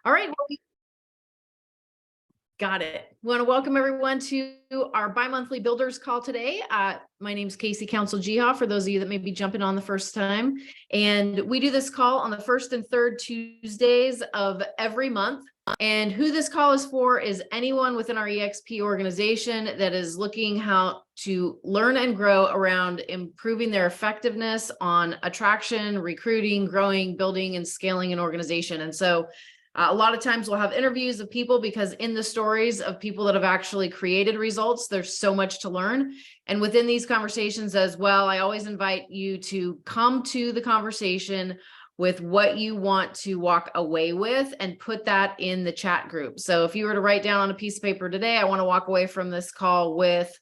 All right, well, got it. We want to welcome everyone to our bi-monthly builders call today. My name is Casey Council Jiha, for those of you that may be jumping on the first time. And we do this call on the first and third Tuesdays of every month. And who this call is for is anyone within our EXP organization that is looking how to learn and grow around improving their effectiveness on attraction, recruiting, growing, building, and scaling an organization. And so a lot of times we'll have interviews of people because in the stories of people that have actually created results, there's so much to learn. And within these conversations as well, I always invite you to come to the conversation with what you want to walk away with and put that in the chat group. So if you were to write down on a piece of paper today, I want to walk away from this call with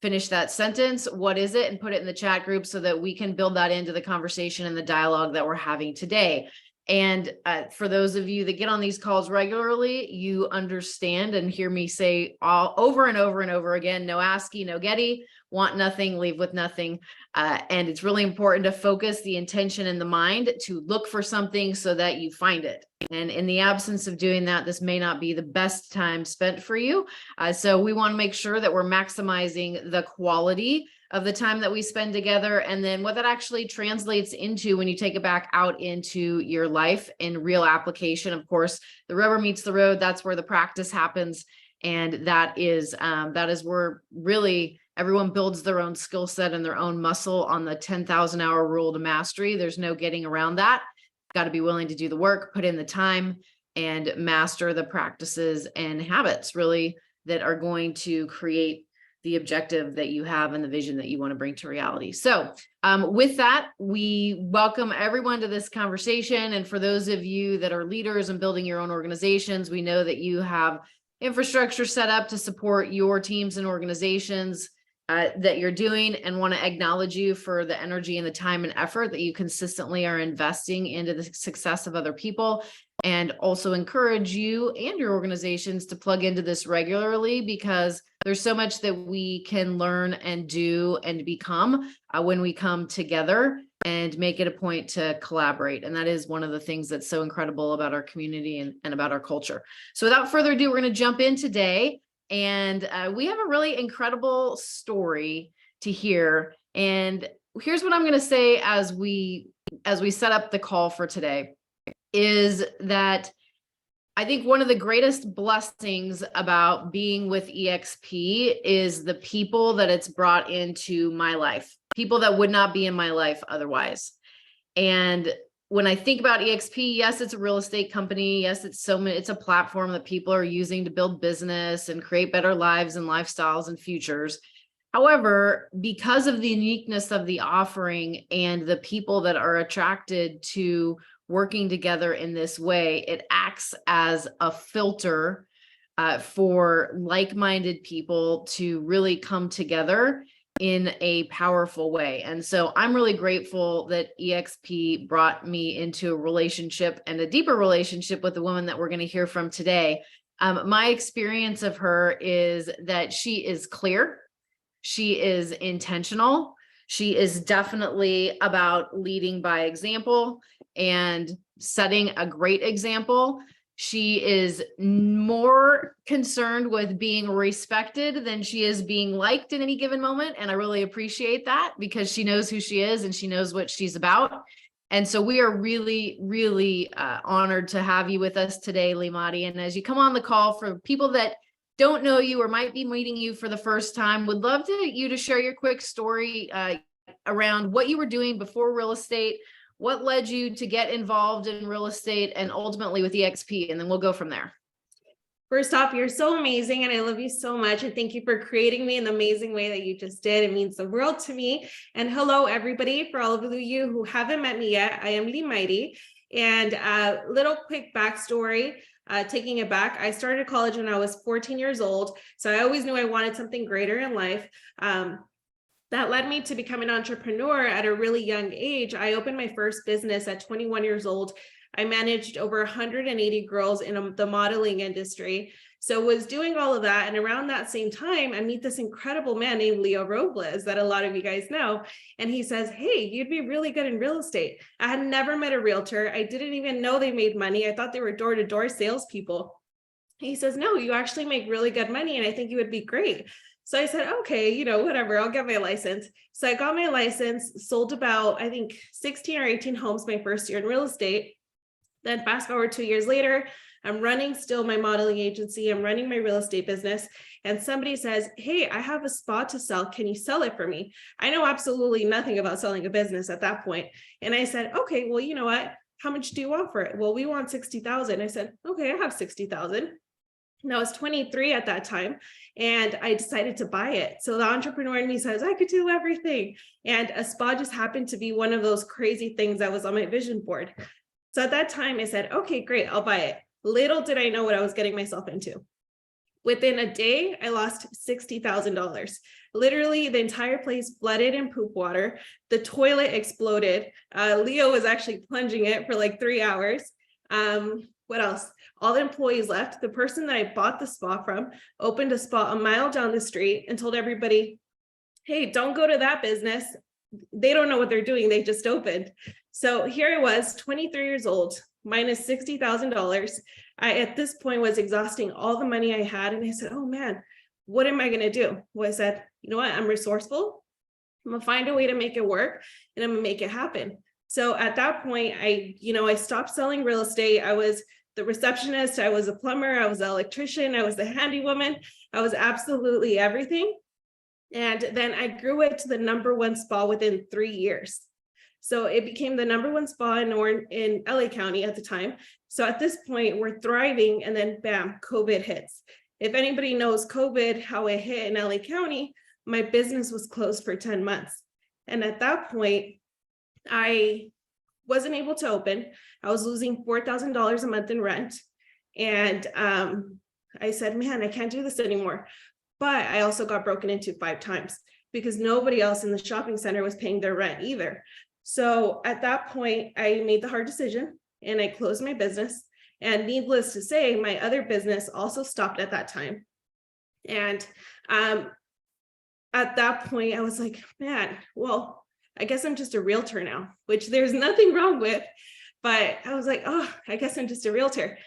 finish that sentence. What is it? And put it in the chat group so that we can build that into the conversation and the dialogue that we're having today. And for those of you that get on these calls regularly, you understand and hear me say all over and over and over again, no asky, no getty, want nothing, leave with nothing. And it's really important to focus the intention in the mind to look for something so that you find it. And in the absence of doing that, this may not be the best time spent for you. So we want to make sure that we're maximizing the quality of the time that we spend together, and then what that actually translates into when you take it back out into your life in real application. Of course, the rubber meets the road. That's where the practice happens. And that is where really everyone builds their own skill set and their own muscle on the 10,000 hour rule to mastery. There's no getting around that. Got to be willing to do the work, put in the time, and master the practices and habits really that are going to create the objective that you have and the vision that you want to bring to reality. So with that, we welcome everyone to this conversation. And for those of you that are leaders and building your own organizations, we know that you have infrastructure set up to support your teams and organizations that you're doing, and want to acknowledge you for the energy and the time and effort that you consistently are investing into the success of other people. And also encourage you and your organizations to plug into this regularly, because there's so much that we can learn and do and become when we come together and make it a point to collaborate. And that is one of the things that's so incredible about our community and about our culture. So without further ado, we're going to jump in today. And we have a really incredible story to hear. And here's what I'm going to say as we set up the call for today, is that I think one of the greatest blessings about being with EXP is the people that it's brought into my life, people that would not be in my life otherwise. And when I think about EXP, yes, it's a real estate company. Yes, it's a platform that people are using to build business and create better lives and lifestyles and futures. However, because of the uniqueness of the offering and the people that are attracted to working together in this way, it acts as a filter for like-minded people to really come together in a powerful way. And so I'm really grateful that EXP brought me into a relationship and a deeper relationship with the woman that we're going to hear from today. My experience of her is that she is clear. She is intentional. She is definitely about leading by example and setting a great example. She is more concerned with being respected than she is being liked in any given moment. And I really appreciate that, because she knows who she is and she knows what she's about. And so we are really, really honored to have you with us today, Limiary. And as you come on the call, for people that don't know you or might be meeting you for the first time, would love you to share your quick story around what you were doing before real estate, what led you to get involved in real estate, and ultimately with EXP, and then we'll go from there. First off, you're so amazing and I love you so much. And thank you for creating me in the amazing way that you just did. It means the world to me. And hello, everybody. For all of you who haven't met me yet, I am Limiary. And a little quick backstory, taking it back, I started college when I was 14 years old. So I always knew I wanted something greater in life. That led me to become an entrepreneur at a really young age. I opened my first business at 21 years old. I managed over 180 girls in the modeling industry. So was doing all of that. And around that same time, I meet this incredible man named Leo Robles that a lot of you guys know. And he says, hey, you'd be really good in real estate. I had never met a realtor. I didn't even know they made money. I thought they were door-to-door salespeople. He says, no, you actually make really good money. And I think you would be great. So I said, okay, whatever, I'll get my license. So I got my license, sold about, I think 16 or 18 homes my first year in real estate. Then fast forward 2 years later, I'm running still my modeling agency. I'm running my real estate business. And somebody says, hey, I have a spa to sell. Can you sell it for me? I know absolutely nothing about selling a business at that point. And I said, okay, well, you know what? How much do you want for it? Well, we want 60,000. I said, okay, I have 60,000. And I was 23 at that time, and I decided to buy it. So the entrepreneur in me says, I could do everything. And a spa just happened to be one of those crazy things that was on my vision board. So at that time I said, okay, great, I'll buy it. Little did I know what I was getting myself into. Within a day, I lost $60,000. Literally, the entire place flooded in poop water. The toilet exploded. Leo was actually plunging it for like 3 hours. What else? All the employees left. The person that I bought the spa from opened a spa a mile down the street and told everybody, hey, don't go to that business. They don't know what they're doing. They just opened. So here I was, 23 years old, minus $60,000. I, at this point, was exhausting all the money I had. And I said, oh man, what am I going to do? Well, I said, you know what? I'm resourceful. I'm going to find a way to make it work, and I'm going to make it happen. So at that point, I stopped selling real estate. I was the receptionist. I was a plumber. I was an electrician. I was the handy woman. I was absolutely everything. And then I grew it to the #1 spa within 3 years. So it became the #1 spa in LA County at the time. So at this point, we're thriving, and then bam, COVID hits. If anybody knows COVID, how it hit in LA County, my business was closed for 10 months. And at that point, I wasn't able to open. I was losing $4,000 a month in rent. And I said, man, I can't do this anymore. But I also got broken into 5 times because nobody else in the shopping center was paying their rent either. So at that point, I made the hard decision and I closed my business. And needless to say, my other business also stopped at that time. And at that point, I was like, man, well, I guess I'm just a realtor now, which there's nothing wrong with. But I was like, oh, I guess I'm just a realtor.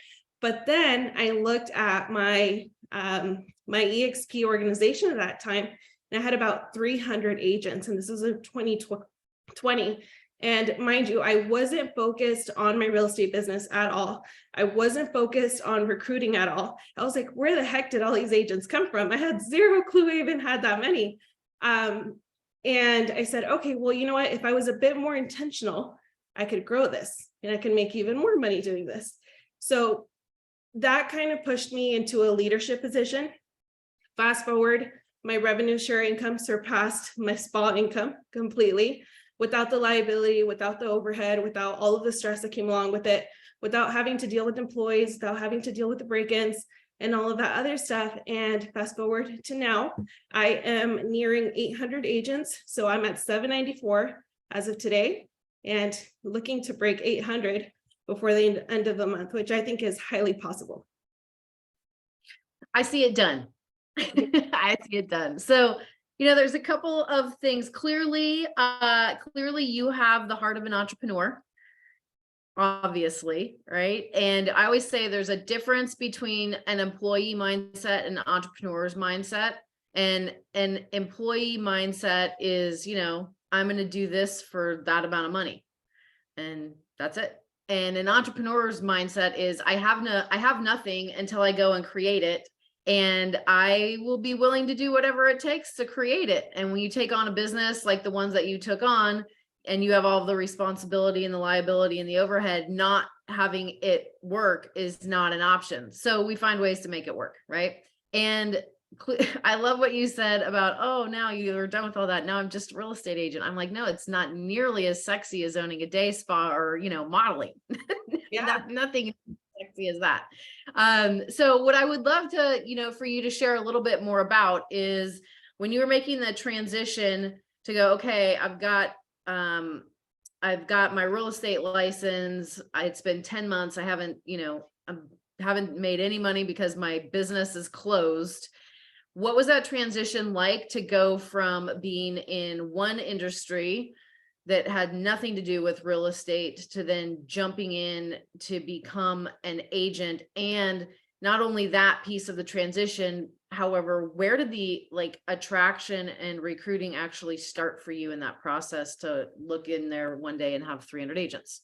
But then I looked at my EXP organization at that time, and I had about 300 agents, and this was in 2020. And mind you, I wasn't focused on my real estate business at all. I wasn't focused on recruiting at all. I was like, where the heck did all these agents come from? I had zero clue I even had that many. And I said, okay, well, you know what? If I was a bit more intentional, I could grow this and I can make even more money doing this. So that kind of pushed me into a leadership position. Fast forward, my revenue share income surpassed my spa income completely, without the liability, without the overhead, without all of the stress that came along with it, without having to deal with employees, without having to deal with the break-ins and all of that other stuff. And fast forward to now, I am nearing 800 agents. So I'm at 794 as of today, and looking to break 800 before the end of the month, which I think is highly possible. I see it done. I see it done. So, there's a couple of things. Clearly you have the heart of an entrepreneur, obviously, right? And I always say there's a difference between an employee mindset and an entrepreneur's mindset. And an employee mindset is, I'm going to do this for that amount of money, and that's it. And an entrepreneur's mindset is I have nothing until I go and create it. And I will be willing to do whatever it takes to create it. And when you take on a business like the ones that you took on, and you have all the responsibility and the liability and the overhead, not having it work is not an option. So we find ways to make it work, right? And I love what you said about, oh, now you're done with all that. Now I'm just a real estate agent. I'm like, no, it's not nearly as sexy as owning a day spa or, modeling. Yeah. Nothing sexy as that. So what I would love to, for you to share a little bit more about is when you were making the transition to go, okay, I've got my real estate license. It's been 10 months. I haven't, haven't made any money because my business is closed. What was that transition like to go from being in one industry that had nothing to do with real estate to then jumping in to become an agent? And not only that piece of the transition, however, where did the attraction and recruiting actually start for you in that process to look in there one day and have 300 agents?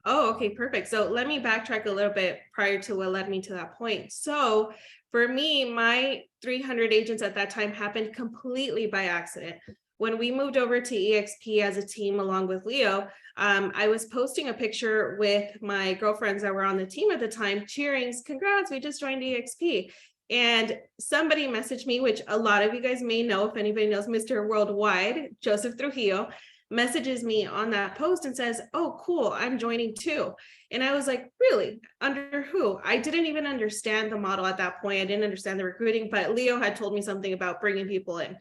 Oh, okay, perfect. So let me backtrack a little bit prior to what led me to that point. So for me, my 300 agents at that time happened completely by accident. When we moved over to EXP as a team along with Leo, I was posting a picture with my girlfriends that were on the team at the time, cheering, congrats, we just joined EXP. And somebody messaged me, which a lot of you guys may know, if anybody knows Mr. Worldwide, Joseph Trujillo, messages me on that post and says, oh, cool, I'm joining too. And I was like, really? Under who? I didn't even understand the model at that point. I didn't understand the recruiting, but Leo had told me something about bringing people in.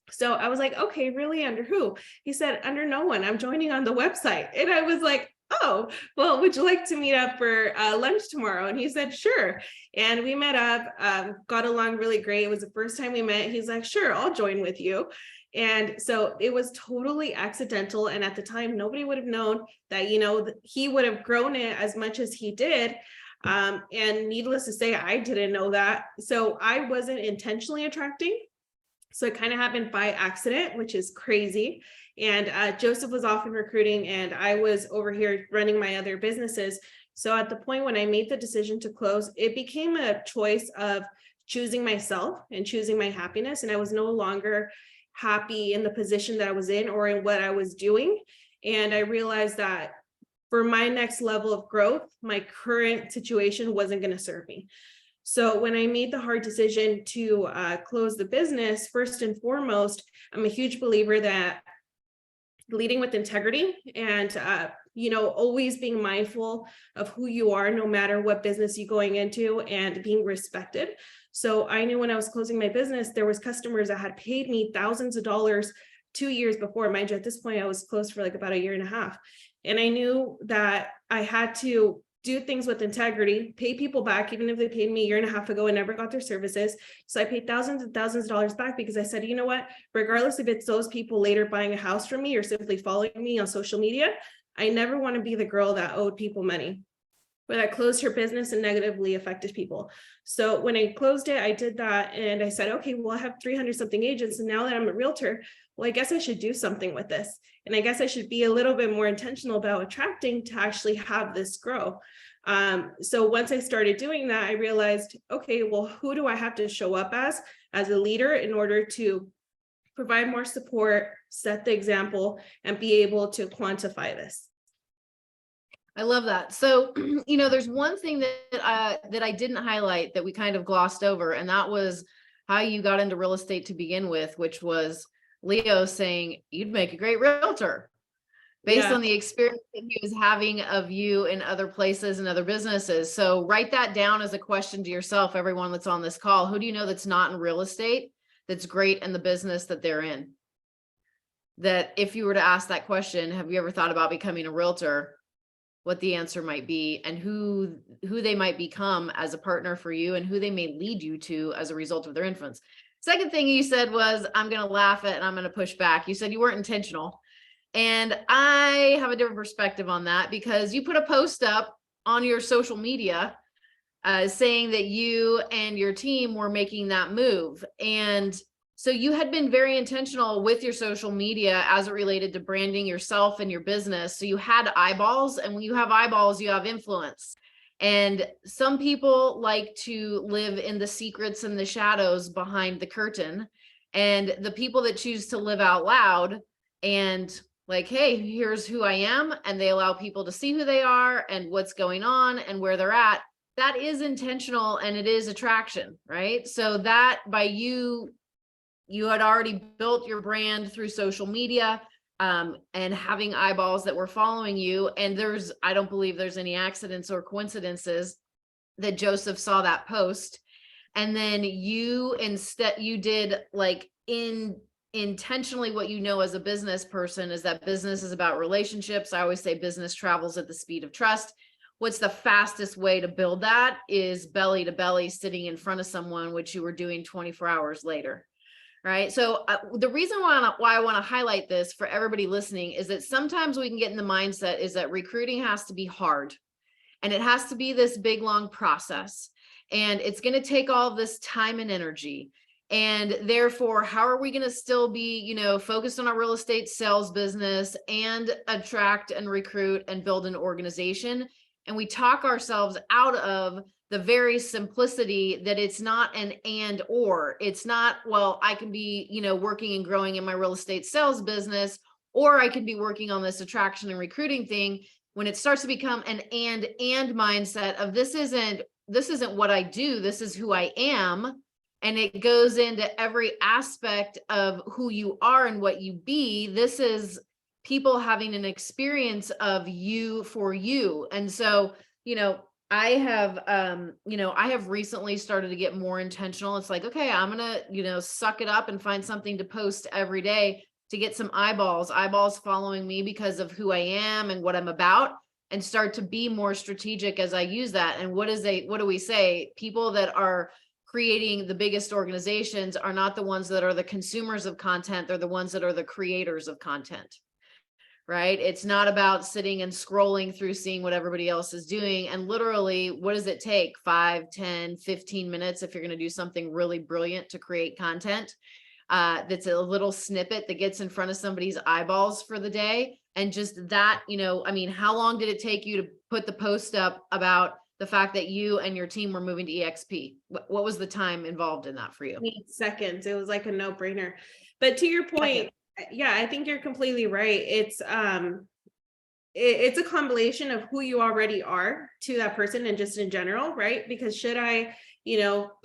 So I was like, okay, really, under who? He said, under no one, I'm joining on the website. And I was like, oh, well, would you like to meet up for lunch tomorrow? And he said, sure. And we met up, got along really great. It was the first time we met. He's like, sure, I'll join with you. And so it was totally accidental. And at the time, nobody would have known that, he would have grown it as much as he did. And needless to say, I didn't know that. So I wasn't intentionally attracting. So it kind of happened by accident, which is crazy. And Joseph was off in recruiting and I was over here running my other businesses. So at the point when I made the decision to close, it became a choice of choosing myself and choosing my happiness. And I was no longer happy in the position that I was in or in what I was doing. And I realized that for my next level of growth, my current situation wasn't going to serve me. So when I made the hard decision to close the business, first and foremost, I'm a huge believer that leading with integrity and, always being mindful of who you are, no matter what business you're going into, and being respected. So I knew when I was closing my business, there was customers that had paid me thousands of dollars 2 years before. Mind you, at this point, I was closed for like about a year and a half. And I knew that I had to do things with integrity, pay people back, even if they paid me a year and a half ago and never got their services. So I paid thousands and thousands of dollars back because I said, you know what, regardless if it's those people later buying a house from me or simply following me on social media, I never want to be the girl that owed people money, or that closed her business and negatively affected people. So when I closed it, I did that. And I said, okay, well, I have 300 something agents. And now that I'm a realtor, well, I guess I should do something with this. And I guess I should be a little bit more intentional about attracting to actually have this grow. So once I started doing that, I realized, okay, well, who do I have to show up as a leader in order to provide more support, set the example, and be able to quantify this? I love that. So, there's one thing that I didn't highlight that we kind of glossed over, and that was how you got into real estate to begin with, which was Leo saying you'd make a great realtor based on the experience that he was having of you in other places and other businesses. So write that down as a question to yourself, everyone that's on this call. Who do you know that's not in real estate that's great in the business that they're in? That if you were to ask that question, have you ever thought about becoming a realtor? What the answer might be and who they might become as a partner for you and who they may lead you to as a result of their influence. Second thing you said was, I'm going to laugh at and I'm going to push back. You said you weren't intentional. And I have a different perspective on that because you put a post up on your social media saying that you and your team were making that move. And so you had been very intentional with your social media as it related to branding yourself and your business. So you had eyeballs, and when you have eyeballs, you have influence. And some people like to live in the secrets and the shadows behind the curtain. And the people that choose to live out loud and like, hey, here's who I am, and they allow people to see who they are and what's going on and where they're at, that is intentional and it is attraction, right? So that by you had already built your brand through social media and having eyeballs that were following you. And I don't believe there's any accidents or coincidences that Joseph saw that post. And then you did like intentionally what you know as a business person is that business is about relationships. I always say business travels at the speed of trust. what's the fastest way to build that is belly to belly sitting in front of someone, which you were doing 24 hours later. Right. So the reason why I want to highlight this for everybody listening is that sometimes we can get in the mindset is that recruiting has to be hard and it has to be this big, long process. And it's going to take all this time and energy. And therefore, how are we going to still be, focused on our real estate sales business and attract and recruit and build an organization? And we talk ourselves out of the very simplicity that it's not an and or. It's not, well, I can be, working and growing in my real estate sales business, or I can be working on this attraction and recruiting thing. When it starts to become an and mindset of this isn't what I do, this is who I am. And it goes into every aspect of who you are and what you be. This is people having an experience of you for you. And so, I have recently started to get more intentional. It's like, okay, I'm going to, suck it up and find something to post every day to get some eyeballs following me because of who I am and what I'm about, and start to be more strategic as I use that. And what do we say? People that are creating the biggest organizations are not the ones that are the consumers of content. They're the ones that are the creators of content. Right? It's not about sitting and scrolling through, seeing what everybody else is doing. And literally, what does it take? 5, 10, 15 minutes if you're going to do something really brilliant to create content that's a little snippet that gets in front of somebody's eyeballs for the day. And just that, how long did it take you to put the post up about the fact that you and your team were moving to EXP? What was the time involved in that for you? 8 seconds. It was like a no-brainer. But to your point, yeah, I think you're completely right. It's a combination of who you already are to that person and just in general, right? Because should I,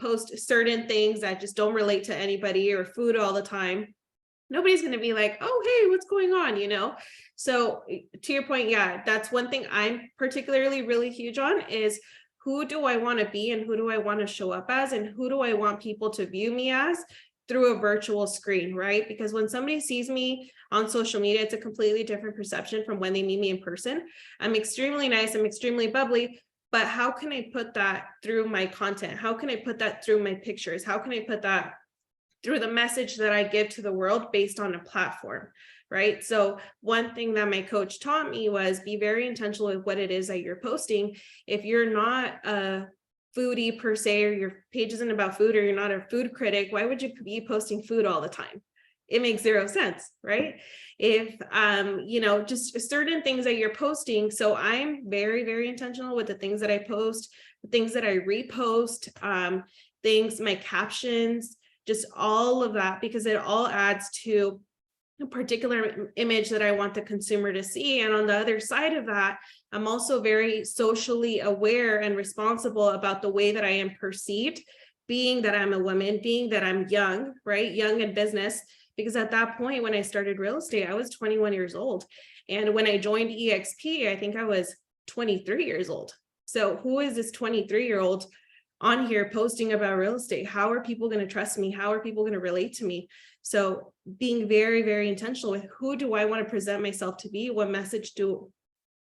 post certain things that just don't relate to anybody or food all the time, nobody's going to be like, oh, hey, what's going on? So to your point, yeah, that's one thing I'm particularly really huge on is who do I want to be and who do I want to show up as and who do I want people to view me as through a virtual screen, right? Because when somebody sees me on social media, it's a completely different perception from when they meet me in person. I'm extremely nice, I'm extremely bubbly, but how can I put that through my content? How can I put that through my pictures? How can I put that through the message that I give to the world based on a platform, right? So one thing that my coach taught me was be very intentional with what it is that you're posting. If you're not a foodie per se, or your page isn't about food, or you're not a food critic, why would you be posting food all the time? It makes zero sense, right? If, just certain things that you're posting. So I'm very, very intentional with the things that I post, the things that I repost, my captions, just all of that, because it all adds to a particular image that I want the consumer to see. And on the other side of that, I'm also very socially aware and responsible about the way that I am perceived, being that I'm a woman, being that I'm young, right? Young in business, because at that point, when I started real estate, I was 21 years old. And when I joined EXP, I think I was 23 years old. So who is this 23-year-old on here posting about real estate? How are people going to trust me? How are people going to relate to me? So being very, very intentional with who do I want to present myself to be? What message do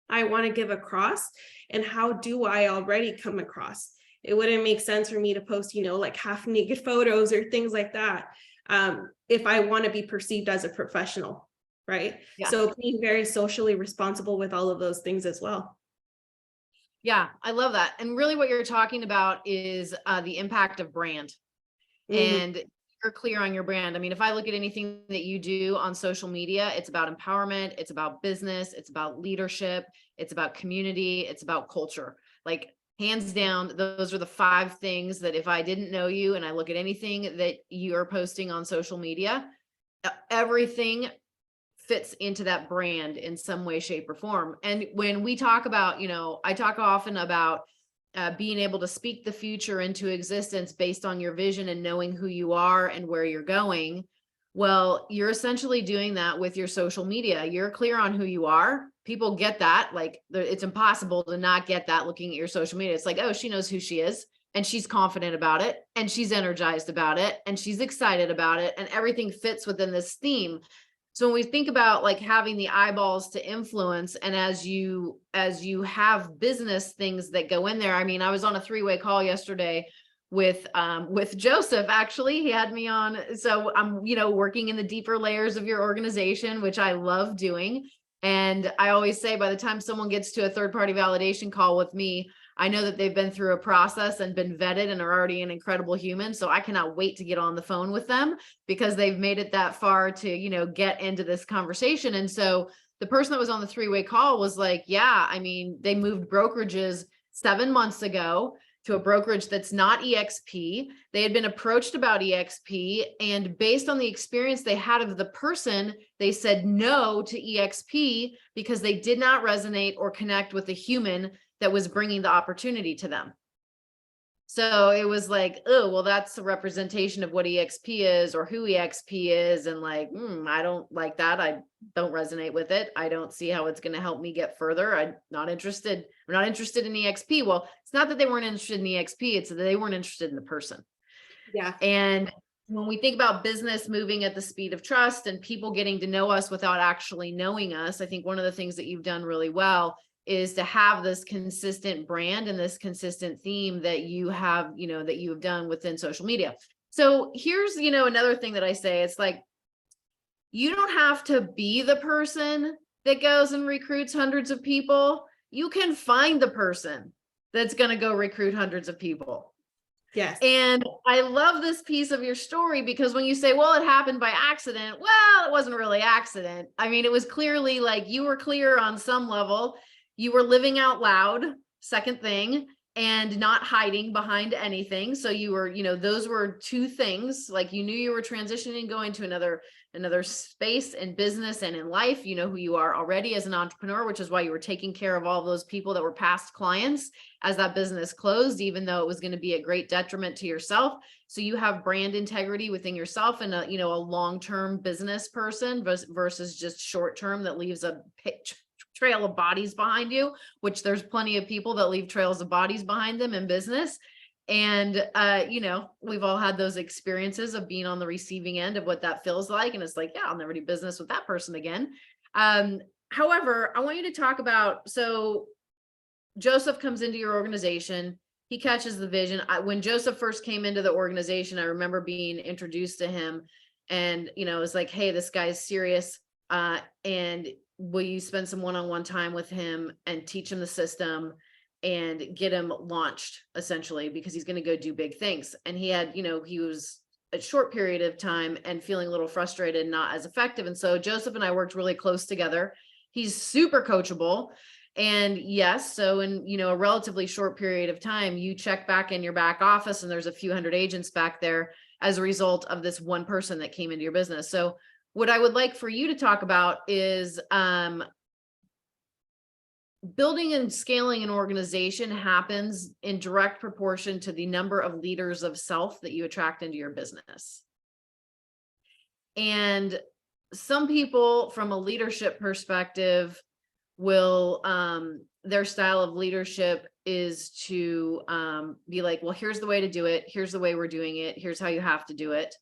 I want to give across? And how do I already come across? It wouldn't make sense for me to post, like half naked photos or things like that, if I want to be perceived as a professional, right? Yeah. So being very socially responsible with all of those things as well. Yeah, I love that. And really what you're talking about is the impact of brand. And you're clear on your brand. I mean, if I look at anything that you do on social media, it's about empowerment, it's about business, it's about leadership, it's about community, it's about culture. Like hands down, those are the 5 things that if I didn't know you and I look at anything that you're posting on social media, everything fits into that brand in some way, shape, or form. And when we talk about, I talk often about being able to speak the future into existence based on your vision and knowing who you are and where you're going. Well, you're essentially doing that with your social media. You're clear on who you are. People get that. Like it's impossible to not get that looking at your social media. It's like, oh, she knows who she is and she's confident about it and she's energized about it and she's excited about it and everything fits within this theme. So when we think about like having the eyeballs to influence, and as you have business things that go in there, I mean, I was on a 3-way call yesterday with Joseph. Actually, he had me on. So I'm, working in the deeper layers of your organization, which I love doing. And I always say, by the time someone gets to a third-party validation call with me, I know that they've been through a process and been vetted and are already an incredible human. So I cannot wait to get on the phone with them, because they've made it that far to, get into this conversation. And so the person that was on the 3-way call was like, yeah, I mean, they moved brokerages 7 months ago to a brokerage that's not EXP. They had been approached about EXP, and based on the experience they had of the person, they said no to EXP because they did not resonate or connect with the human that was bringing the opportunity to them. So it was like, oh, well, that's a representation of what EXP is or who EXP is. And like, I don't like that. I don't resonate with it. I don't see how it's going to help me get further. I'm not interested. I'm not interested in EXP. Well, it's not that they weren't interested in EXP. It's that they weren't interested in the person. Yeah. And when we think about business moving at the speed of trust and people getting to know us without actually knowing us, I think one of the things that you've done really well is to have this consistent brand and this consistent theme that you have, that you have done within social media. So here's, another thing that I say, it's like, you don't have to be the person that goes and recruits hundreds of people. You can find the person that's going to go recruit hundreds of people. Yes. And I love this piece of your story, because when you say, well, it happened by accident, well, it wasn't really accident. I mean, it was clearly like you were clear on some level. You were living out loud, second thing, and not hiding behind anything. So you were, those were two things. Like, you knew you were transitioning, going to another space in business and in life. You know who you are already as an entrepreneur, which is why you were taking care of all those people that were past clients as that business closed, even though it was going to be a great detriment to yourself. So you have brand integrity within yourself, and a long-term business person versus just short-term that leaves a trail of bodies behind you, which there's plenty of people that leave trails of bodies behind them in business. And, we've all had those experiences of being on the receiving end of what that feels like. And it's like, yeah, I'll never do business with that person again. However, I want you to talk about, so Joseph comes into your organization, he catches the vision. When Joseph first came into the organization, I remember being introduced to him, and, it was like, hey, this guy's serious. And will you spend some one-on-one time with him and teach him the system and get him launched, essentially, because he's going to go do big things. And he had, he was a short period of time and feeling a little frustrated, not as effective. And so Joseph and I worked really close together. He's super coachable. And yes, so in, a relatively short period of time, you check back in your back office and there's a few hundred agents back there as a result of this one person that came into your business. So what I would like for you to talk about is building and scaling an organization happens in direct proportion to the number of leaders of self that you attract into your business. And some people, from a leadership perspective, will their style of leadership is to be like, well, here's the way to do it. Here's the way we're doing it. Here's how you have to do it.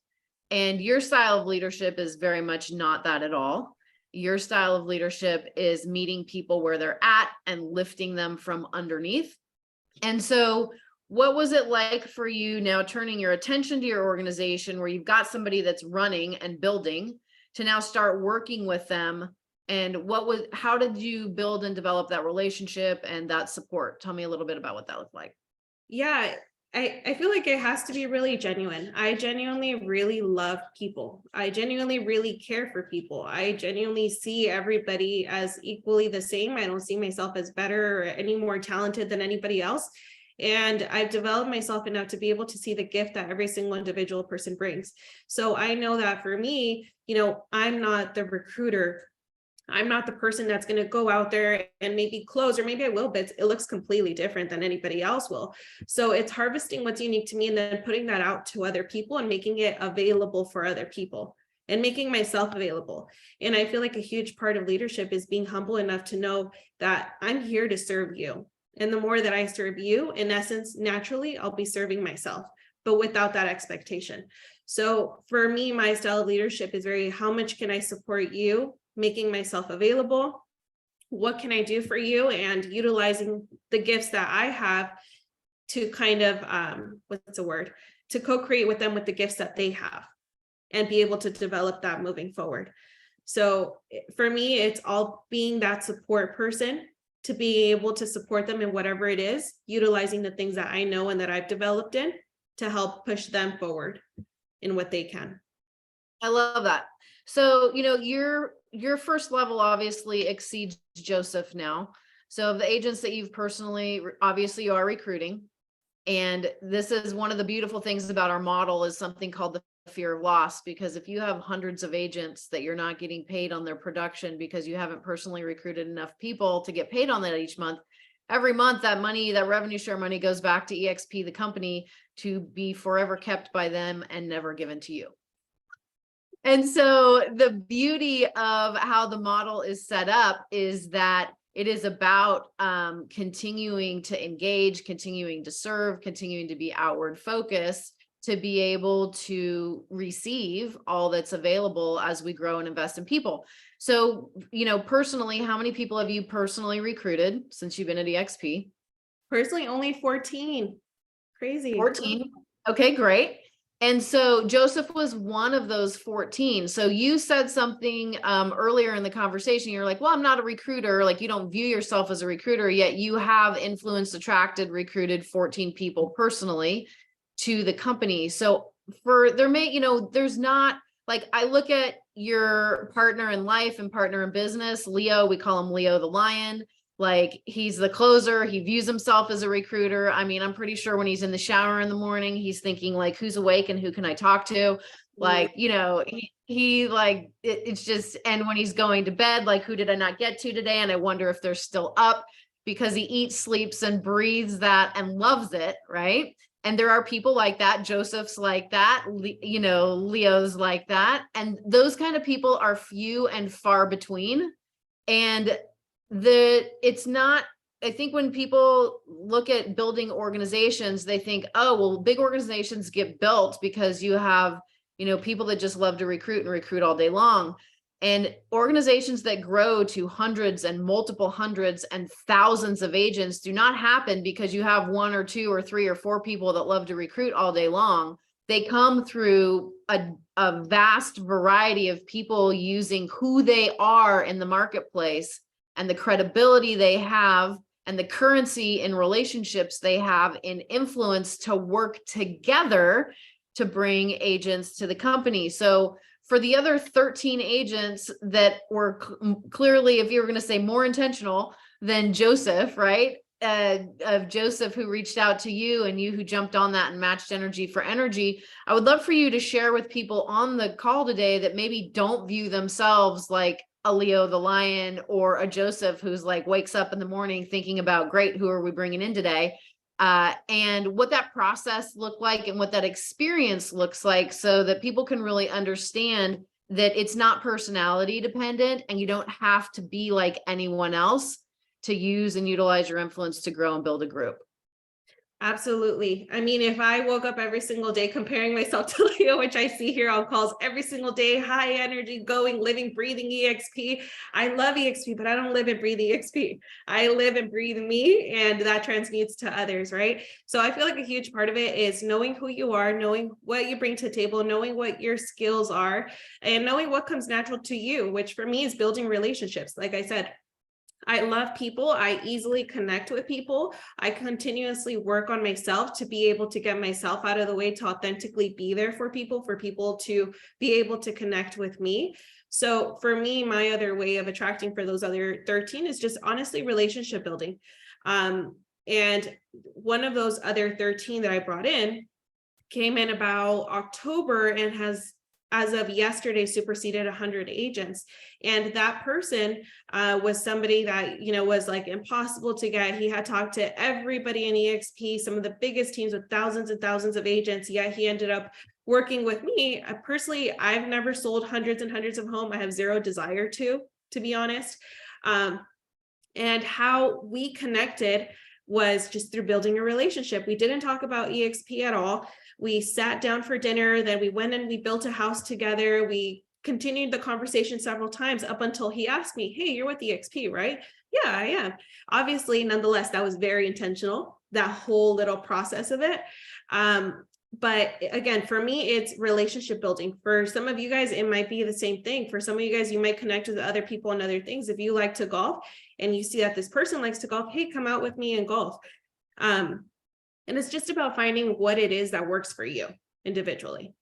And your style of leadership is very much not that at all. Your style of leadership is meeting people where they're at and lifting them from underneath. And so what was it like for you now, turning your attention to your organization where you've got somebody that's running and building, to now start working with them? And how did you build and develop that relationship and that support? Tell me a little bit about what that looked like. Yeah, I feel like it has to be really genuine. I genuinely really love people. I genuinely really care for people. I genuinely see everybody as equally the same. I don't see myself as better or any more talented than anybody else. And I've developed myself enough to be able to see the gift that every single individual person brings. So I know that for me, I'm not the recruiter. I'm not the person that's going to go out there and maybe close, or maybe I will, but it looks completely different than anybody else will. So it's harvesting what's unique to me and then putting that out to other people and making it available for other people and making myself available. And I feel like a huge part of leadership is being humble enough to know that I'm here to serve you. And the more that I serve you, in essence, naturally, I'll be serving myself, but without that expectation. So for me, my style of leadership is very, how much can I support you, making myself available? What can I do for you? And utilizing the gifts that I have to kind of, what's the word? To co-create with them with the gifts that they have and be able to develop that moving forward. So for me, it's all being that support person to be able to support them in whatever it is, utilizing the things that I know and that I've developed in to help push them forward in what they can. I love that. So, your first level obviously exceeds Joseph now. So of the agents that you've personally, obviously you are recruiting. And this is one of the beautiful things about our model is something called the fear of loss, because if you have hundreds of agents that you're not getting paid on their production because you haven't personally recruited enough people to get paid on that each month, every month that money, that revenue share money goes back to EXP, the company, to be forever kept by them and never given to you. And so the beauty of how the model is set up is that it is about continuing to engage, continuing to serve, continuing to be outward focused, to be able to receive all that's available as we grow and invest in people. So, personally, how many people have you personally recruited since you've been at EXP? Personally, only 14. Crazy. 14. Okay, great. And so Joseph was one of those 14. So you said something earlier in the conversation. You're like, well, I'm not a recruiter. Like, you don't view yourself as a recruiter, yet you have influenced, attracted, recruited 14 people personally to the company. So there's not, like, I look at your partner in life and partner in business, Leo, we call him Leo the Lion. Like, he's the closer. He views himself as a recruiter. I mean, I'm pretty sure when he's in the shower in the morning, he's thinking like, who's awake and who can I talk to? Like, he like, it's just, and when he's going to bed, like, who did I not get to today? And I wonder if they're still up, because he eats, sleeps, and breathes that and loves it. Right. And there are people like that. Joseph's like that, Leo's like that. And those kind of people are few and far between. And it's not, I think when people look at building organizations, they think, oh, well, big organizations get built because you have, people that just love to recruit and recruit all day long. And organizations that grow to hundreds and multiple hundreds and thousands of agents do not happen because you have one or two or three or four people that love to recruit all day long. They come through a vast variety of people using who they are in the marketplace and the credibility they have and the currency in relationships they have in influence to work together to bring agents to the company. So for the other 13 agents that were clearly, if you were going to say more intentional than Joseph, right? Of Joseph, who reached out to you and you who jumped on that and matched energy for energy, I would love for you to share with people on the call today that maybe don't view themselves like a Leo the Lion or a Joseph who's like wakes up in the morning thinking about, great, who are we bringing in today? And what that process looked like and what that experience looks like, so that people can really understand that it's not personality dependent and you don't have to be like anyone else to use and utilize your influence to grow and build a group. Absolutely. I mean, if I woke up every single day comparing myself to Leo, which I see here on calls every single day, high energy, going, living, breathing EXP. I love EXP, but I don't live and breathe EXP. I live and breathe me, and that transmutes to others, right? So I feel like a huge part of it is knowing who you are, knowing what you bring to the table, knowing what your skills are, and knowing what comes natural to you, which for me is building relationships. Like I said, I love people. I easily connect with people. I continuously work on myself to be able to get myself out of the way to authentically be there for people to be able to connect with me. So for me, my other way of attracting for those other 13 is just honestly relationship building. And one of those other 13 that I brought in came in about October and has, as of yesterday, superseded 100 agents. And that person was somebody that, was like impossible to get. He had talked to everybody in EXP, some of the biggest teams with thousands and thousands of agents, yet he ended up working with me. Personally, I've never sold hundreds and hundreds of homes. I have zero desire to be honest. And how we connected was just through building a relationship. We didn't talk about EXP at all. We sat down for dinner, then we went and we built a house together. We continued the conversation several times up until he asked me, hey, you're with EXP, right? Yeah, I am. Obviously, nonetheless, that was very intentional, that whole little process of it. But again, for me, it's relationship building. For some of you guys, it might be the same thing. For some of you guys, you might connect with other people and other things. If you like to golf and you see that this person likes to golf, hey, come out with me and golf. And it's just about finding what it is that works for you individually.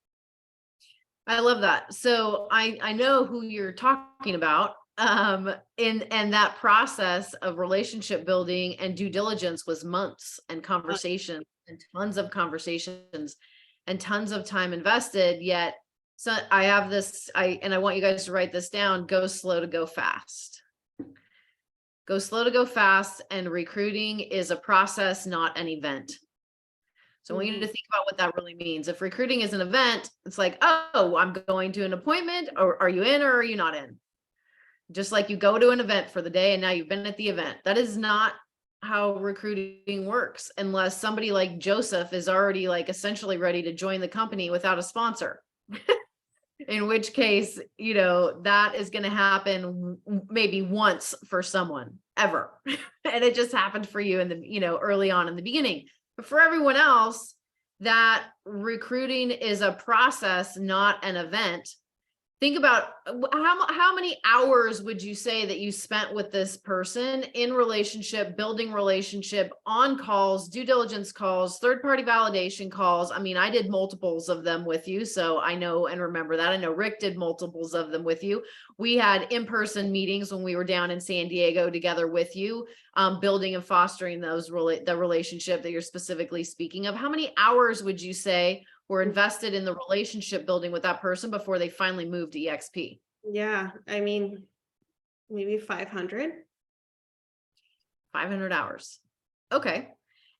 I love that. So I know who you're talking about. And that process of relationship building and due diligence was months and conversations and tons of conversations and tons of time invested. Yet, so I have this, and I want you guys to write this down: go slow to go fast. Go slow to go fast. And recruiting is a process, not an event. So I want you to think about what that really means. If recruiting is an event, it's like, oh, I'm going to an appointment, or are you in or are you not in? Just like you go to an event for the day and now you've been at the event. That is not how recruiting works, unless somebody like Joseph is already like essentially ready to join the company without a sponsor. In which case, you know, that is going to happen maybe once for someone ever. And it just happened for you in the, you know, early on in the beginning. But for everyone else, that recruiting is a process, not an event. Think about how many hours would you say that you spent with this person in relationship, building relationship, on calls, due diligence calls, third-party validation calls. I mean, I did multiples of them with you, so I know and remember that. I know Rick did multiples of them with you. We had in-person meetings when we were down in San Diego together with you, building and fostering the relationship that you're specifically speaking of. How many hours would you say were invested in the relationship building with that person before they finally moved to EXP? Yeah, I mean, maybe 500. 500 hours. Okay.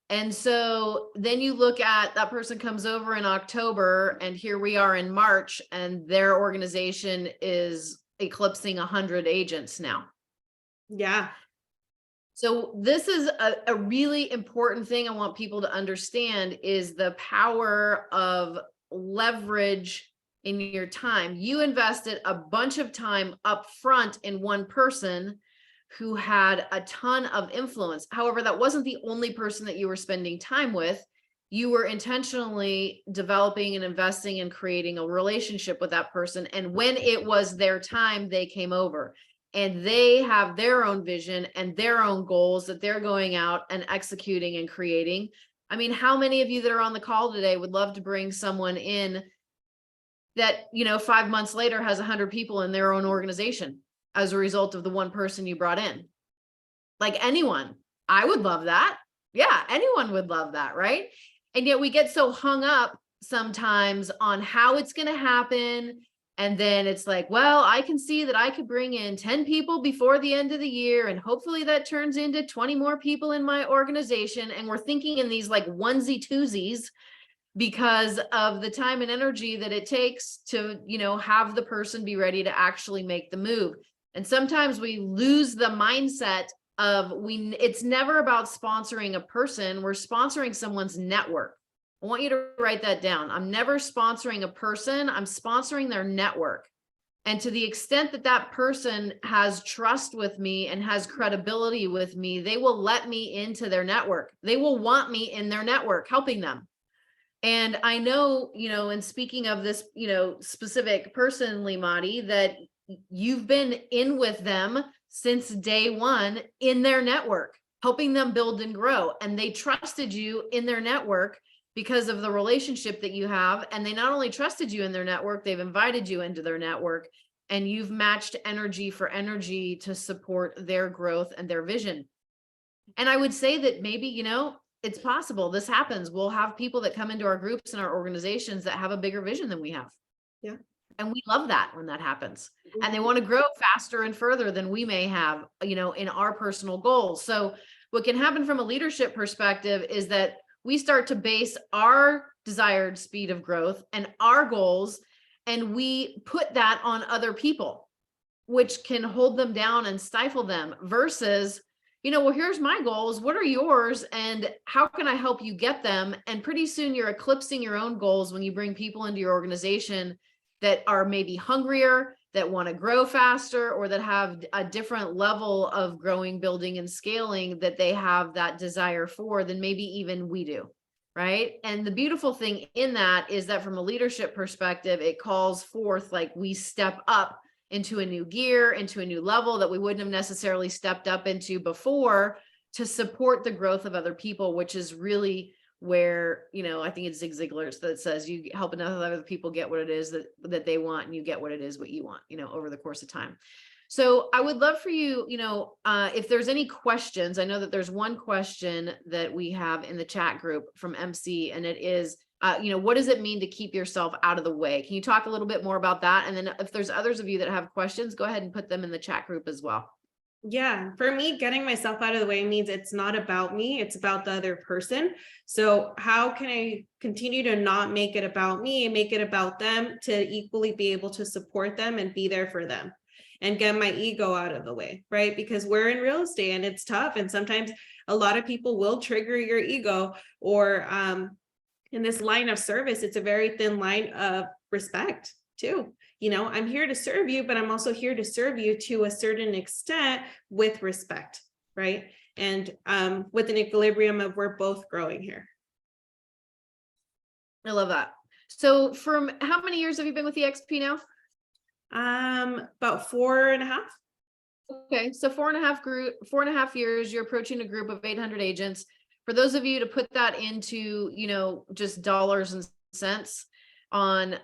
And so then you look at that person comes over in October, and here we are in March, and their organization is eclipsing 100 agents now. Yeah. So this is a really important thing I want people to understand, is the power of leverage in your time. You invested a bunch of time up front in one person who had a ton of influence. However, that wasn't the only person that you were spending time with. You were intentionally developing and investing and creating a relationship with that person. And when it was their time, they came over. And they have their own vision and their own goals that they're going out and executing and creating. I mean, how many of you that are on the call today would love to bring someone in that, you know, 5 months later has 100 people in their own organization as a result of the one person you brought in? Like anyone. I would love that. Yeah, anyone would love that, right? And yet we get so hung up sometimes on how it's going to happen. And then it's like, well, I can see that I could bring in 10 people before the end of the year, and hopefully that turns into 20 more people in my organization. And we're thinking in these like onesie twosies because of the time and energy that it takes to, you know, have the person be ready to actually make the move. And sometimes we lose the mindset of it's never about sponsoring a person. We're sponsoring someone's network. I want you to write that down. I'm never sponsoring a person. I'm sponsoring their network. And to the extent that that person has trust with me and has credibility with me, they will let me into their network. They will want me in their network, helping them. And I know, you know, and speaking of this, you know, specific person, Limari, that you've been in with them since day one in their network, helping them build and grow. And they trusted you in their network because of the relationship that you have. And they not only trusted you in their network, they've invited you into their network, and you've matched energy for energy to support their growth and their vision. And I would say that maybe, you know, it's possible this happens. We'll have people that come into our groups and our organizations that have a bigger vision than we have. Yeah. And we love that when that happens. And they want to grow faster and further than we may have, you know, in our personal goals. So what can happen from a leadership perspective is that we start to base our desired speed of growth and our goals, and we put that on other people, which can hold them down and stifle them, versus well, here's my goals. What are yours? And how can I help you get them? And pretty soon you're eclipsing your own goals when you bring people into your organization that are maybe hungrier, that want to grow faster, or that have a different level of growing, building, and scaling that they have that desire for than maybe even we do. Right. And the beautiful thing in that is that from a leadership perspective, it calls forth like we step up into a new gear, into a new level that we wouldn't have necessarily stepped up into before to support the growth of other people, which is really where, I think it's Zig Ziglar that says you help enough other people get what it is that they want, and you get what it is what you want, over the course of time. So I would love for you, if there's any questions. I know that there's one question that we have in the chat group from MC, and it is, what does it mean to keep yourself out of the way? Can you talk a little bit more about that? And then if there's others of you that have questions, go ahead and put them in the chat group as well. Yeah, for me, getting myself out of the way means it's not about me, it's about the other person. So how can I continue to not make it about me and make it about them, to equally be able to support them and be there for them and get my ego out of the way, right? Because we're in real estate and it's tough. And sometimes a lot of people will trigger your ego, or in this line of service, it's a very thin line of respect too. I'm here to serve you, but I'm also here to serve you to a certain extent with respect, right? And with an equilibrium of we're both growing here. I love that. So from how many years have you been with EXP now? About 4.5. Okay, so 4.5 years, you're approaching a group of 800 agents. For those of you to put that into, just dollars and cents on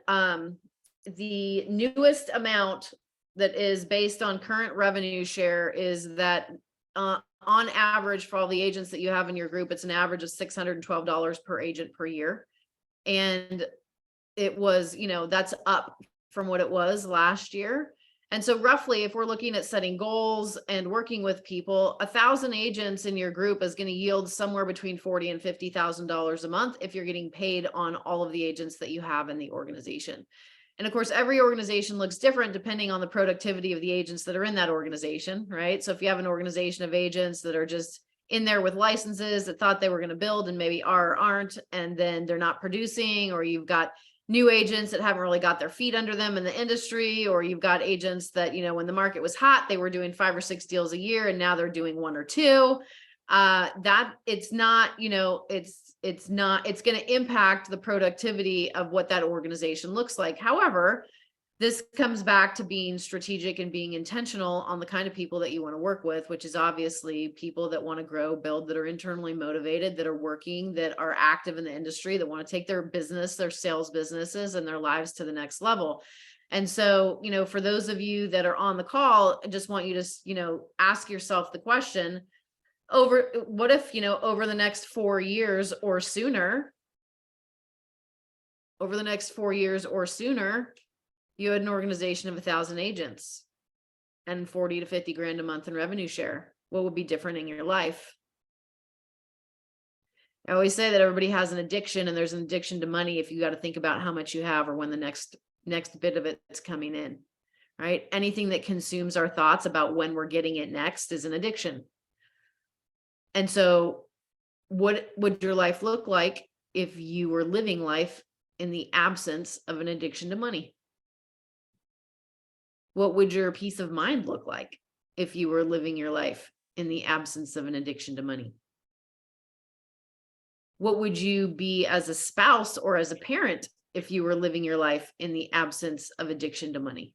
the newest amount that is based on current revenue share is that on average for all the agents that you have in your group, it's an average of $612 per agent per year. And it was, that's up from what it was last year. And so roughly, if we're looking at setting goals and working with people, 1,000 agents in your group is going to yield somewhere between $40,000 and $50,000 a month if you're getting paid on all of the agents that you have in the organization. And of course, every organization looks different depending on the productivity of the agents that are in that organization, right? So if you have an organization of agents that are just in there with licenses that thought they were going to build and maybe are or aren't, and then they're not producing, or you've got new agents that haven't really got their feet under them in the industry, or you've got agents that, when the market was hot, they were doing 5 or 6 deals a year and now they're doing 1 or 2. That it's not, it's going to impact the productivity of what that organization looks like. However, this comes back to being strategic and being intentional on the kind of people that you want to work with, which is obviously people that want to grow, build, that are internally motivated, that are working, that are active in the industry, that want to take their business, their sales businesses and their lives to the next level. And so, for those of you that are on the call, I just want you to, ask yourself the question, what if, over the next 4 years or sooner, you had an organization of 1,000 agents and 40 to 50 grand a month in revenue share? What would be different in your life? I always say that everybody has an addiction, and there's an addiction to money if you got to think about how much you have or when the next bit of it's coming in, right? Anything that consumes our thoughts about when we're getting it next is an addiction. And so what would your life look like if you were living life in the absence of an addiction to money? What would your peace of mind look like if you were living your life in the absence of an addiction to money? What would you be as a spouse or as a parent if you were living your life in the absence of addiction to money?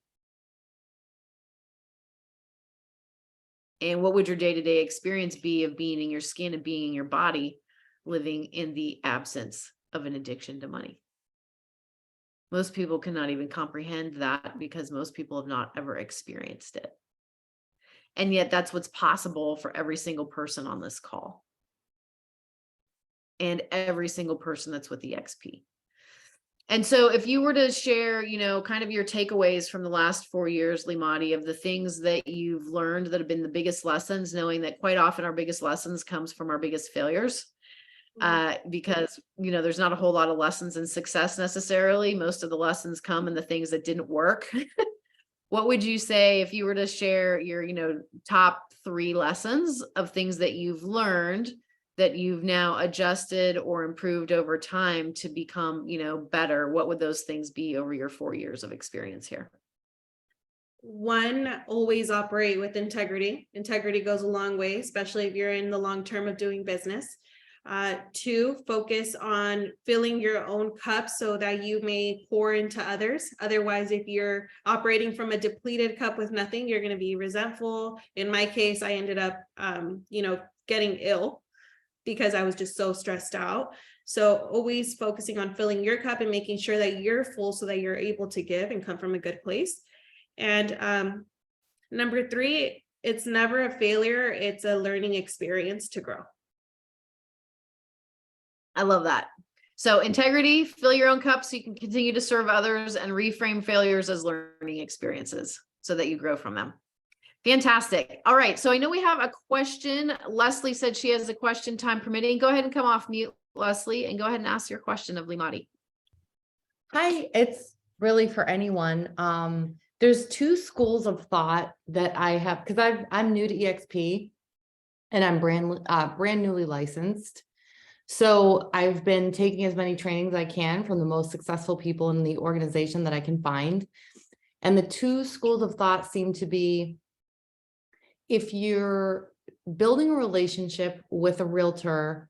And what would your day-to-day experience be of being in your skin and being in your body, living in the absence of an addiction to money? Most people cannot even comprehend that because most people have not ever experienced it. And yet that's what's possible for every single person on this call and every single person that's with the XP. And so if you were to share, kind of your takeaways from the last 4 years, Limari, of the things that you've learned that have been the biggest lessons, knowing that quite often our biggest lessons comes from our biggest failures. Because, there's not a whole lot of lessons in success necessarily. Most of the lessons come in the things that didn't work. what would you say if you were to share your, top 3 lessons of things that you've learned that you've now adjusted or improved over time to become, better? What would those things be over your 4 years of experience here? One, always operate with integrity. Integrity goes a long way, especially if you're in the long term of doing business. 2, focus on filling your own cup so that you may pour into others. Otherwise, if you're operating from a depleted cup with nothing, you're going to be resentful. In my case, I ended up, getting ill because I was just so stressed out. So always focusing on filling your cup and making sure that you're full so that you're able to give and come from a good place. And number 3, it's never a failure. It's a learning experience to grow. I love that. So integrity, fill your own cup so you can continue to serve others, and reframe failures as learning experiences so that you grow from them. Fantastic. All right. So I know we have a question. Leslie said she has a question, time permitting. Go ahead and come off mute, Leslie, and go ahead and ask your question of Limiary. Hi, it's really for anyone. There's 2 schools of thought that I have, because I'm new to EXP and I'm brand newly licensed. So I've been taking as many trainings as I can from the most successful people in the organization that I can find. And the 2 schools of thought seem to be, if you're building a relationship with a realtor,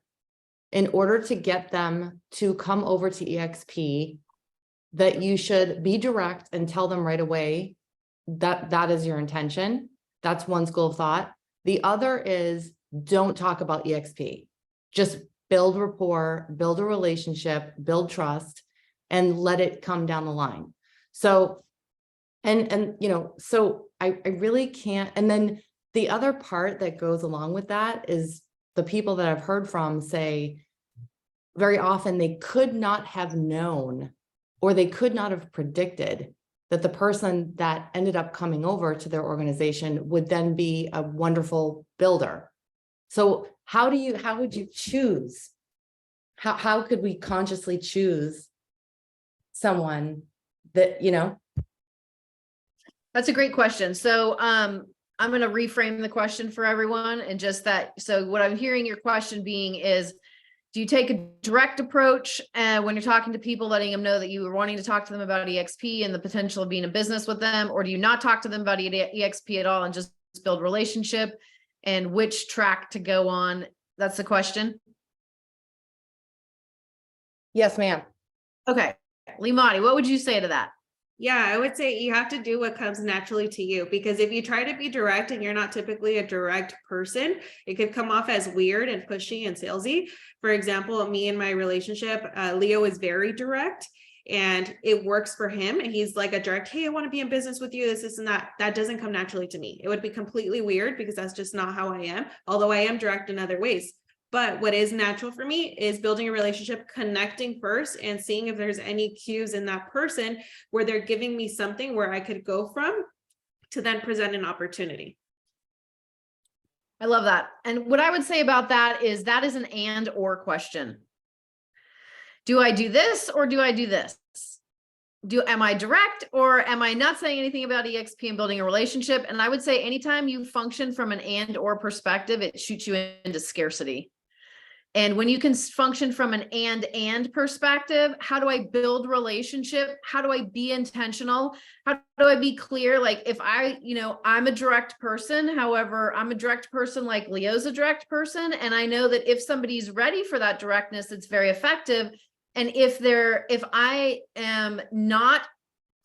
in order to get them to come over to EXP, that you should be direct and tell them right away that that is your intention. That's one school of thought. The other is, don't talk about EXP. Just build rapport, build a relationship, build trust, and let it come down the line. So, so I really can't. And then the other part that goes along with that is the people that I've heard from say very often they could not have known, or they could not have predicted that the person that ended up coming over to their organization would then be a wonderful builder. So how would you choose? How could we consciously choose someone that, That's a great question. So I'm going to reframe the question for everyone, and just that. So what I'm hearing your question being is, do you take a direct approach when you're talking to people, letting them know that you are wanting to talk to them about EXP and the potential of being in business with them? Or do you not talk to them about EXP at all and just build relationship, and which track to go on? That's the question. Yes, ma'am. Okay. Limiary, what would you say to that? Yeah, I would say you have to do what comes naturally to you, because if you try to be direct and you're not typically a direct person, it could come off as weird and pushy and salesy. For example, me and my relationship, Leo is very direct and it works for him. And he's like a direct, hey, I want to be in business with you. This and that. That doesn't come naturally to me. It would be completely weird because that's just not how I am, although I am direct in other ways. But what is natural for me is building a relationship, connecting first, and seeing if there's any cues in that person where they're giving me something where I could go from to then present an opportunity. I love that. And what I would say about that is an and or question. Do I do this or do I do this? Am I direct or am I not saying anything about EXP and building a relationship? And I would say anytime you function from an and or perspective, it shoots you into scarcity. And when you can function from an and perspective, how do I build relationship? How do I be intentional? How do I be clear? Like if I'm a direct person, however, I'm a direct person like Leo's a direct person. And I know that if somebody's ready for that directness, it's very effective. And if I am not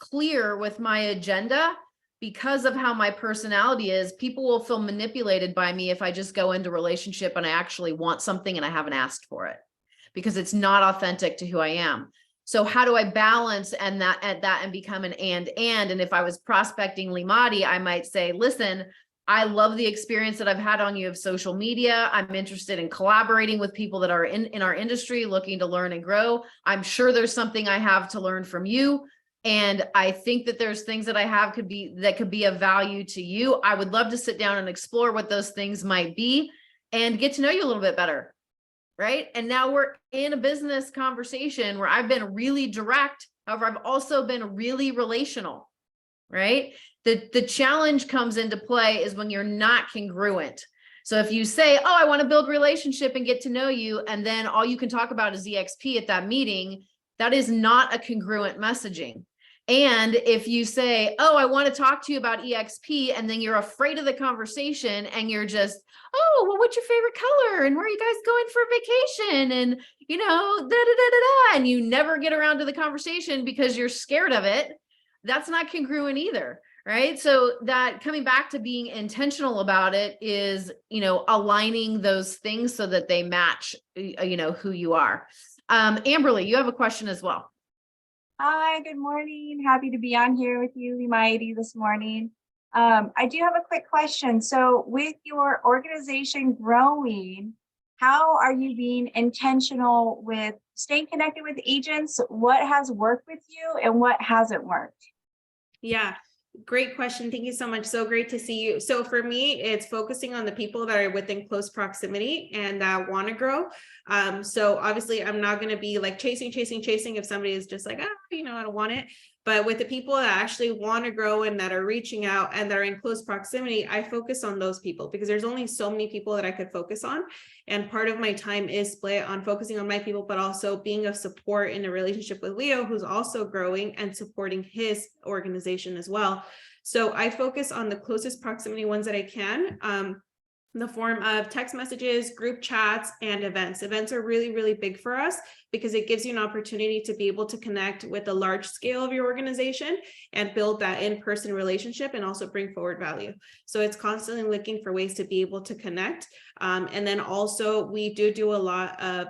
clear with my agenda, because of how my personality is, people will feel manipulated by me if I just go into relationship and I actually want something and I haven't asked for it, because it's not authentic to who I am. So how do I balance and become an and if I was prospecting Limiary, I might say, listen, I love the experience that I've had on you of social media. I'm interested in collaborating with people that are in our industry looking to learn and grow. I'm sure there's something I have to learn from you. And I think that there's things that I have could be of value to you. I would love to sit down and explore what those things might be and get to know you a little bit better. Right. And now we're in a business conversation where I've been really direct. However, I've also been really relational. right? The challenge comes into play is when you're not congruent. So if you say, oh, I want to build relationship and get to know you, and then all you can talk about is EXP at that meeting, that is not a congruent messaging. And if you say, oh, I want to talk to you about EXP, and then you're afraid of the conversation and you're just, oh, well, what's your favorite color? And where are you guys going for vacation? And, you know, da, da, da, da, da, and you never get around to the conversation because you're scared of it. That's not congruent either. Right. So that coming back to being intentional about it is, you know, aligning those things so that they match, you know, who you are. Amberly, you have a question as well. Hi, good morning. Happy to be on here with you, Limiary, this morning. I do have a quick question. So with your organization growing, how are you being intentional with staying connected with agents? What has worked with you and what hasn't worked? Yeah, great question. Thank you so much. So great to see you. So for me, it's focusing on the people that are within close proximity and that want to grow. So obviously I'm not going to be like chasing if somebody is just like, you know, I don't want it. But with the people that actually want to grow and that are reaching out and that are in close proximity, I focus on those people because there's only so many people that I could focus on. And part of my time is split on focusing on my people, but also being of support in a relationship with Leo, who's also growing and supporting his organization as well. So I focus on the closest proximity ones that I can. In the form of text messages, group chats, and events. Events are really, really big for us because it gives you an opportunity to be able to connect with a large scale of your organization and build that in-person relationship and also bring forward value. So it's constantly looking for ways to be able to connect. And then also we do a lot of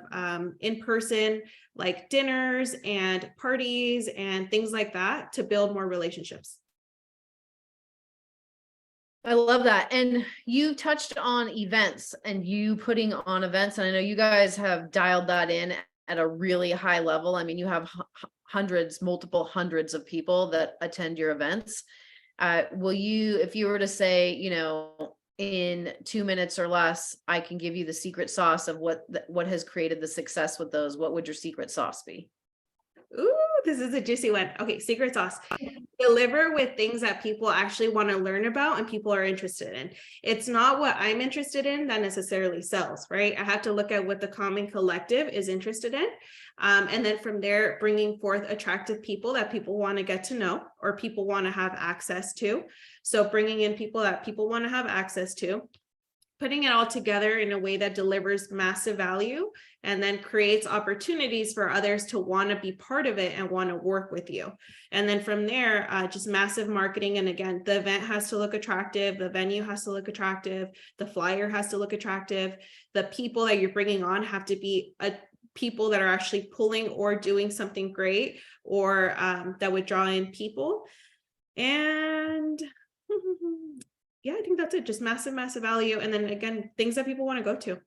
in-person like dinners and parties and things like that to build more relationships. I love that. And you touched on events and you putting on events. And I know you guys have dialed that in at a really high level. I mean, you have multiple hundreds of people that attend your events. Will you, if you were to say, you know, in 2 minutes or less, I can give you the secret sauce of what has created the success with those, what would your secret sauce be? Ooh, this is a juicy one. Okay, secret sauce. Deliver with things that people actually want to learn about and people are interested in. It's not what I'm interested in that necessarily sells, right? I have to look at what the common collective is interested in. And then from there, bringing forth attractive people that people want to get to know or people want to have access to. So bringing in people that people want to have access to, putting it all together in a way that delivers massive value and then creates opportunities for others to want to be part of it and want to work with you. And then from there, just massive marketing. And again, the event has to look attractive. The venue has to look attractive. The flyer has to look attractive. The people that you're bringing on have to be people that are actually pulling or doing something great or that would draw in people. And yeah, I think that's it. Just massive, massive value. And then again, things that people want to go to. It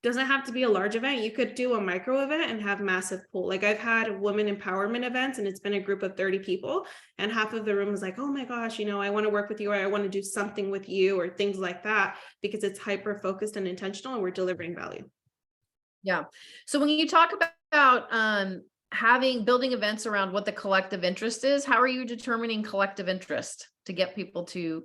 doesn't have to be a large event. You could do a micro event and have massive pool. Like I've had women empowerment events and it's been a group of 30 people and half of the room is like, oh my gosh, you know, I want to work with you or I want to do something with you or things like that because it's hyper focused and intentional and we're delivering value. Yeah. So when you talk about building events around what the collective interest is, how are you determining collective interest to get people to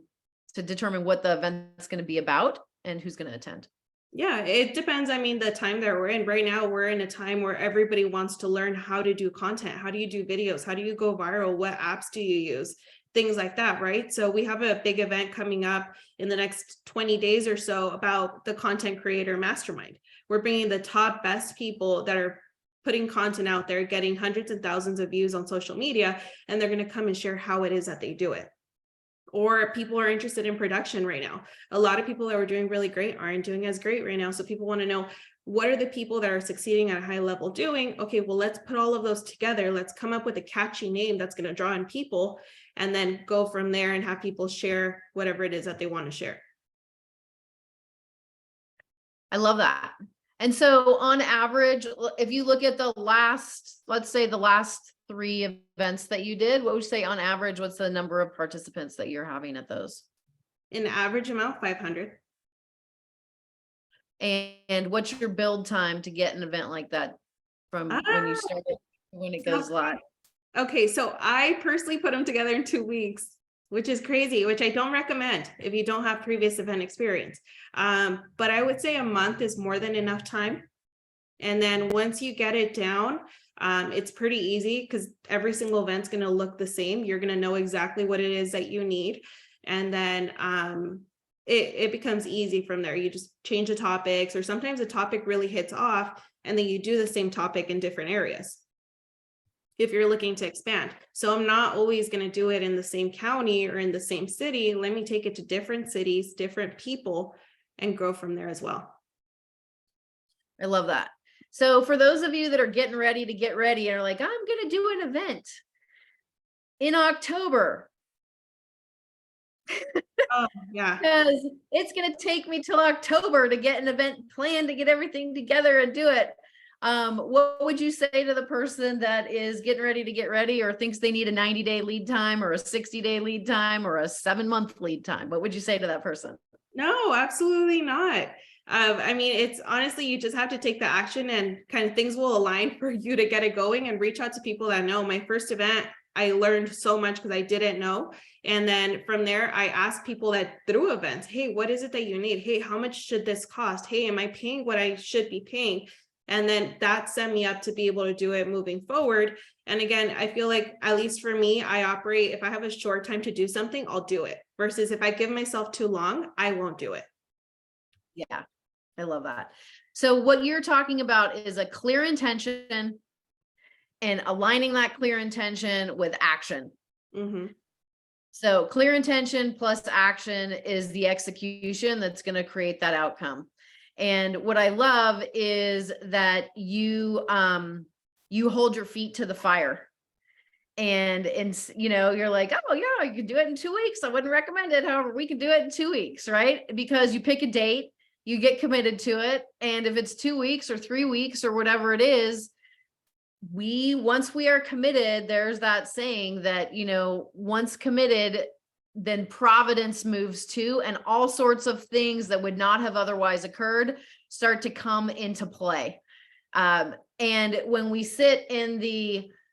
determine what the event's going to be about and who's going to attend? Yeah, it depends. I mean, the time that we're in right now, we're in a time where everybody wants to learn how to do content. How do you do videos? How do you go viral? What apps do you use? Things like that, right? So we have a big event coming up in the next 20 days or so about the content creator mastermind. We're bringing the top best people that are putting content out there, getting hundreds and thousands of views on social media, and they're going to come and share how it is that they do it. Or people are interested in production right now. A lot of people that were doing really great aren't doing as great right now. So people want to know, what are the people that are succeeding at a high level doing? Okay, well, let's put all of those together. Let's come up with a catchy name that's going to draw in people and then go from there and have people share whatever it is that they want to share. I love that. And so on average, if you look at let's say the last 3 events that you did, what would you say on average, what's the number of participants that you're having at those? An average amount, 500. And what's your build time to get an event like that from when you start it, when it goes live? Okay, so I personally put them together in 2 weeks. which is crazy, which I don't recommend if you don't have previous event experience. But I would say a month is more than enough time. And then once you get it down, it's pretty easy because every single event's going to look the same. You're going to know exactly what it is that you need. And then it becomes easy from there. You just change the topics, or sometimes a topic really hits off and then you do the same topic in different areas if you're looking to expand. So I'm not always going to do it in the same county or in the same city. Let me take it to different cities, different people, and grow from there as well. I love that. So for those of you that are getting ready to get ready and are like, I'm going to do an event in October, Oh, yeah. because it's going to take me till October to get an event planned, to get everything together and do it. What would you say to the person that is getting ready to get ready, or thinks they need a 90-day lead time or a 60-day lead time or a 7-month lead time? What would you say to that person? No, absolutely not. I mean, it's honestly, you just have to take the action and kind of things will align for you to get it going, and reach out to people that know. My first event, I learned so much because I didn't know. And then from there, I asked people that threw events, hey, what is it that you need? Hey, how much should this cost? Hey, am I paying what I should be paying? And then that set me up to be able to do it moving forward. And again, I feel like, at least for me, I operate, if I have a short time to do something, I'll do it. Versus if I give myself too long, I won't do it. Yeah, I love that. So what you're talking about is a clear intention and aligning that clear intention with action. Mm-hmm. So clear intention plus action is the execution that's going to create that outcome. And what I love is that you hold your feet to the fire. And you're like, oh yeah, you can do it in 2 weeks. I wouldn't recommend it. However, we can do it in 2 weeks, right? Because you pick a date, you get committed to it. And if it's 2 weeks or 3 weeks or whatever it is, once we are committed, there's that saying that, once committed, then providence moves too, and all sorts of things that would not have otherwise occurred start to come into play. And when we sit in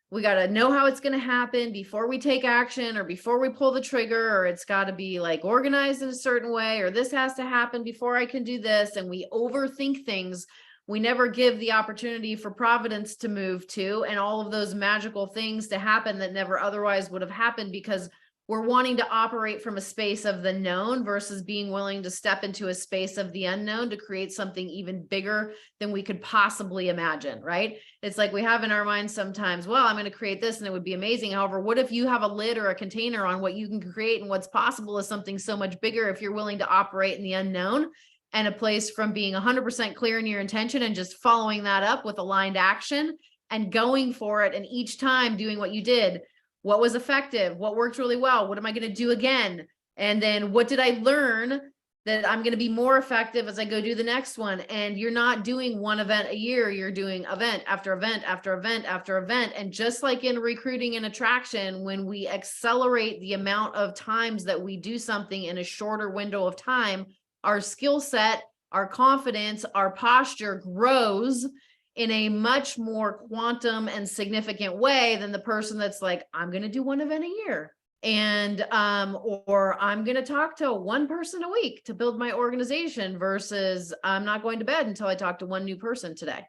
we got to know how it's going to happen before we take action or before we pull the trigger, or it's got to be like organized in a certain way, or this has to happen before I can do this. And we overthink things. We never give the opportunity for providence to move to, and all of those magical things to happen that never otherwise would have happened, because we're wanting to operate from a space of the known versus being willing to step into a space of the unknown to create something even bigger than we could possibly imagine, right? It's like we have in our minds sometimes, well, I'm going to create this and it would be amazing. However, what if you have a lid or a container on what you can create, and what's possible is something so much bigger if you're willing to operate in the unknown, and a place from being 100% clear in your intention and just following that up with aligned action and going for it. And each time doing what you did, what was effective, what worked really well, what am I going to do again? And then what did I learn that I'm going to be more effective as I go do the next one? And you're not doing one event a year, you're doing event after event after event after event. And just like in recruiting and attraction, when we accelerate the amount of times that we do something in a shorter window of time, our skill set, our confidence, our posture grows in a much more quantum and significant way than the person that's like, I'm going to do one event a year. And, or I'm going to talk to one person a week to build my organization, versus I'm not going to bed until I talk to one new person today.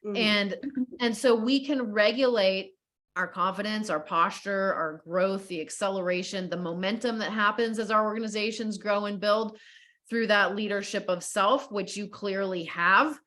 Mm-hmm. And so we can regulate our confidence, our posture, our growth, the acceleration, the momentum that happens as our organizations grow and build through that leadership of self, which you clearly have.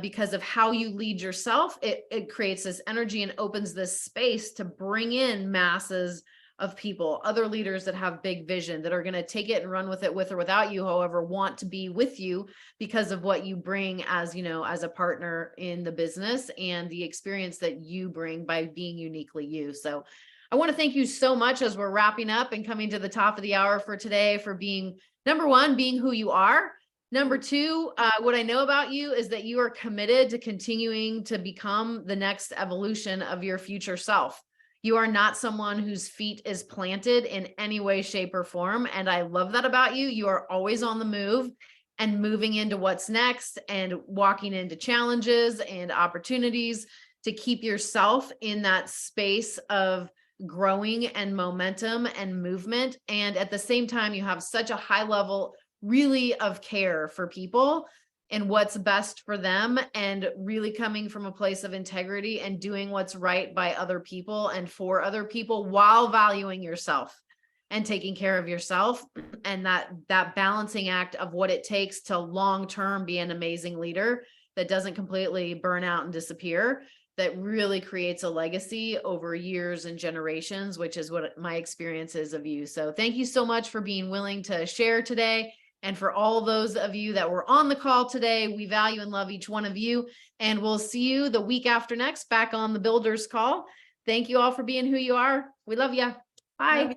Because of how you lead yourself, it creates this energy and opens this space to bring in masses of people, other leaders that have big vision, that are going to take it and run with it, with or without you, however, want to be with you because of what you bring as, as a partner in the business and the experience that you bring by being uniquely you. So I want to thank you so much as we're wrapping up and coming to the top of the hour for today, for being, number one, being who you are. Number two, what I know about you is that you are committed to continuing to become the next evolution of your future self. You are not someone whose feet is planted in any way, shape, or form. And I love that about you. You are always on the move and moving into what's next and walking into challenges and opportunities to keep yourself in that space of growing and momentum and movement. And at the same time, you have such a high level really of care for people and what's best for them, and really coming from a place of integrity and doing what's right by other people and for other people while valuing yourself and taking care of yourself. And that balancing act of what it takes to long-term be an amazing leader that doesn't completely burn out and disappear, that really creates a legacy over years and generations, which is what my experience is of you. So thank you so much for being willing to share today. And for all those of you that were on the call today, we value and love each one of you. And we'll see you the week after next back on the Builders Call. Thank you all for being who you are. We love you. Bye.